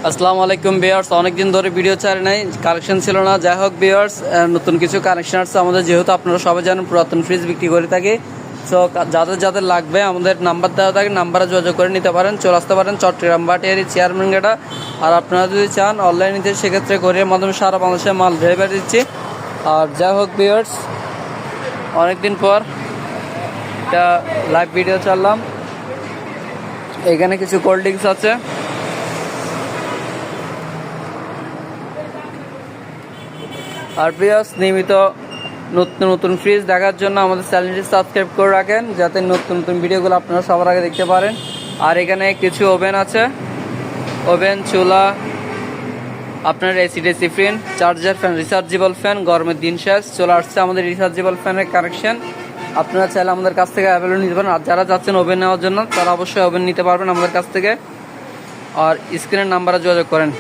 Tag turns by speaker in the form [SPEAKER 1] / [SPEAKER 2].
[SPEAKER 1] আসসালামু আলাইকুম ভিউয়ার্স, অনেকদিন ধরে ভিডিও ছাড়ি নাই, কালেকশন ছিল না। যাই হোক ভিউয়ার্স, নতুন কিছু কালেকশন আসছে আমাদের। যেহেতু আপনারা সবাই জানেন পুরাতন ফ্রিজ বিক্রি করে থাকি, সো যাদের যাদের লাগবে আমাদের নাম্বার দেওয়া থাকে, নাম্বারে যোগাযোগ করে নিতে পারেন। চলে আসতে পারেন চট্টগ্রাম ভাটিয়ারি চেয়ারম্যান গেটা। আর আপনারা যদি চান অনলাইন নিতে, সেক্ষেত্রে কোরিয়ার মাধ্যমে সারা বাংলাদেশে মাল ডেলিভারি দিচ্ছি। আর যাই হোক ভিউয়ার্স, অনেকদিন পর একটা লাইভ ভিডিও ছাড়লাম। এখানে কিছু কোল্ড ড্রিঙ্কস আছে। আর ভিউয়ার্স, নিয়মিত নতুন নতুন ফ্রিজ দেখার জন্য আমাদের চ্যানেলটি সাবস্ক্রাইব করে রাখেন, যাতে নতুন নতুন ভিডিওগুলো আপনারা সবার আগে দেখতে পারেন। আর এখানে কিছু ওভেন আছে, ওভেন, চুলা, আপনার এসি টেসি fan, charger fan, rechargeable fan. গরমের দিন শেষ, চলে আসছে আমাদের রিচার্জেবল ফ্যানের কানেকশন। আপনারা চাইলে আমাদের কাছ থেকে অ্যাভেলেবল নিতে পারেন। আর যারা যাচ্ছেন ওভেন নেওয়ার জন্য, তারা অবশ্যই ওভেন নিতে পারবেন আমাদের কাছ থেকে। আর স্ক্রিনের নাম্বারে যোগাযোগ করেন।